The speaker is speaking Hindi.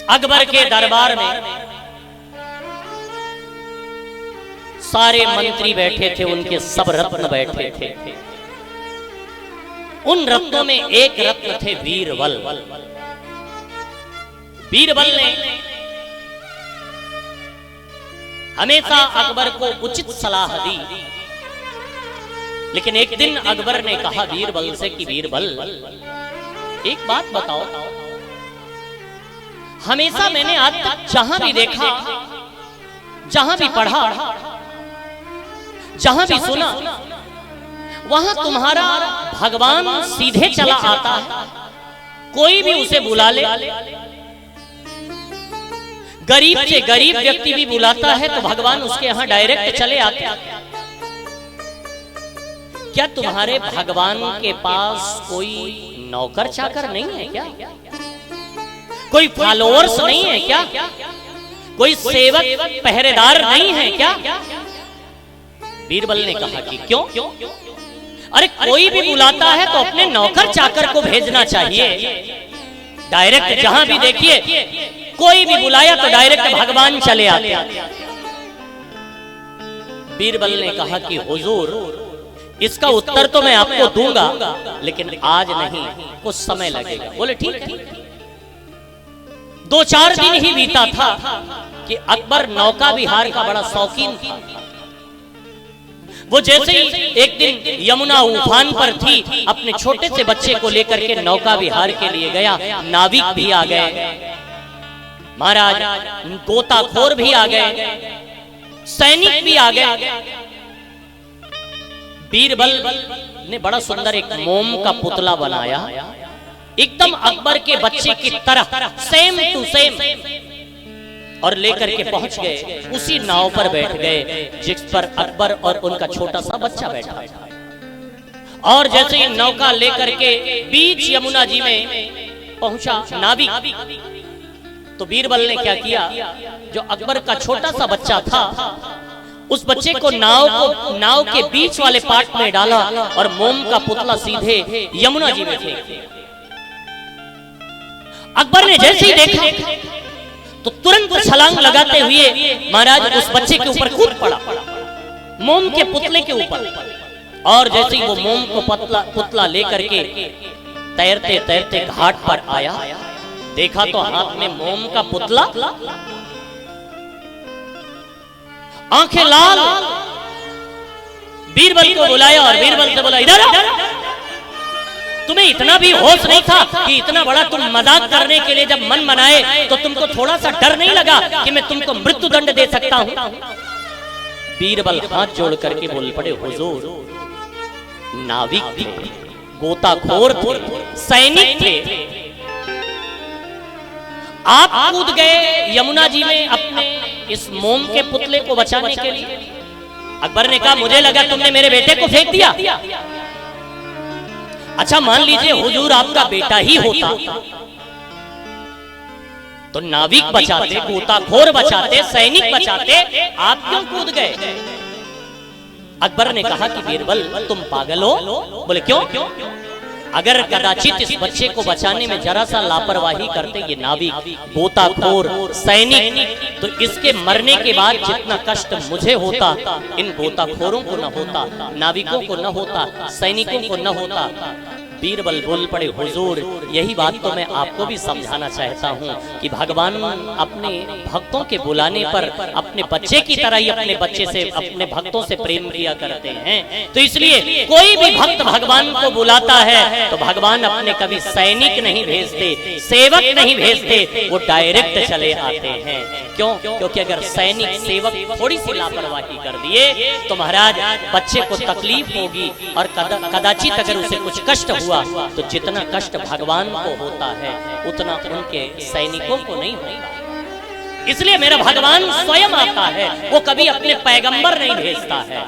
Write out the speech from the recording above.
अकबर के दरबार में सारे मंत्री बैठे थे, उनके सब रत्न बैठे थे। उन रत्नों में एक रत्न थे बीरबल। बीरबल ने हमेशा अकबर को उचित सलाह दी, लेकिन एक दिन अकबर ने कहा बीरबल से कि बीरबल, एक बात बताओ, हमेशा मैंने आज तक जहां भी देखा, जहां भी पढ़ा, जहां भी सुना, वहां तुम्हारा भगवान सीधे चला आता है। कोई भी उसे बुला ले, गरीब से गरीब व्यक्ति भी बुलाता है तो भगवान उसके यहां डायरेक्ट चले आते हैं। क्या तुम्हारे भगवान के पास कोई नौकर चाकर नहीं है क्या? कोई फॉलोअर्स नहीं है क्या? कोई सेवक पहरेदार नहीं है क्या? बीरबल ने कहा कि क्यों? अरे कोई भी बुलाता है तो अपने नौकर चाकर को भेजना चाहिए। डायरेक्ट जहां भी देखिए, कोई भी बुलाया तो डायरेक्ट भगवान चले आते। बीरबल ने कहा कि हुजूर, इसका उत्तर तो मैं आपको दूंगा, लेकिन आज नहीं, कुछ समय लगेगा। बोले ठीक है। 2-4 दिन ही बीता था कि अकबर नौका विहार का बड़ा शौकीन था। वो जैसे ही एक दिन यमुना उफान पर थी, अपने छोटे से बच्चे को लेकर के नौका विहार के लिए गया। नाविक भी आ गए, महाराज गोताखोर भी आ गए, सैनिक भी आ गए। बीरबल ने बड़ा सुंदर एक मोम का पुतला बनाया, एकदम अकबर के बच्चे की तरह, सेम टू सेम, और लेकर के पहुंच गए। उसी नाव पर बैठ गए जिस पर अकबर और उनका छोटा सा बच्चा बैठा था। और जैसे ही नौका लेकर के बीच यमुना जी में पहुंचा नाविक, तो बीरबल ने क्या किया, जो अकबर का छोटा सा बच्चा था, उस बच्चे को नाव के बीच वाले पार्ट में डाला और मोम का पुतला सीधे यमुना जी में फेंक दिया। अकबर ने जैसे ही देखा तो तुरंत छलांग लगाते हुए महाराज उस बच्चे के ऊपर कूद पड़ा, मोम के पुतले के ऊपर। और जैसे ही वो मोम को पुतला लेकर के तैरते तैरते घाट पर आया, देखा तो हाथ में मोम का पुतला, आंखें लाल। बीरबल को बुलाया और बीरबल से बोला, इधर आओ। तुम्हें इतना भी होश नहीं था कि इतना बड़ा तुम मजाक करने के लिए जब मन बनाए तो तुमको थोड़ा सा डर नहीं लगा कि मैं तुमको मृत्यु दंड दे सकता हूं? बीरबल हाथ जोड़ करके बोल पड़े, हुजूर, नाविक थे, गोताखोर थे, सैनिक थे, आप कूद गए यमुना जी में अपने इस मोम के पुतले को बचाने के लिए। अकबर ने कहा, मुझे लगा तुमने मेरे बेटे को फेंक दिया। अच्छा मान लीजिए हुजूर आपका बेटा ही होता तो नाविक बचाते, गोताखोर बचाते, सैनिक बचाते, आप क्यों कूद गए? अकबर ने कहा कि बीरबल, तुम पागल हो? बोले क्यों? अगर कदाचित इस बच्चे को बचाने में जरा सा लापरवाही करते ये नाविक, गोताखोर, सैनिक, तो इसके मरने के बाद जितना कष्ट मुझे होता, इन गोताखोरों को न होता, नाविकों को न होता, सैनिकों को न होता। बीरबल बोल पड़े, हुजूर, यही बात तो मैं आपको भी समझाना चाहता हूँ कि भगवान अपने भक्तों के बुलाने पर अपने बच्चे की तरह ही अपने बच्चे से, अपने भक्तों से प्रेम किया करते हैं। तो इसलिए कोई भी भक्त भगवान को बुलाता है तो भगवान अपने कभी सैनिक नहीं भेजते, सेवक नहीं भेजते, वो डायरेक्ट चले आते हैं। क्यों? क्योंकि अगर सैनिक सेवक थोड़ी सी लापरवाही कर दिए तो महाराज बच्चे को तकलीफ होगी, और कदाचित अगर उसे कुछ कष्ट हुआ तो जितना कष्ट भगवान को होता है उतना उनके सैनिकों को नहीं होता। इसलिए मेरा भगवान स्वयं आता है, वो कभी अपने पैगंबर नहीं भेजता है।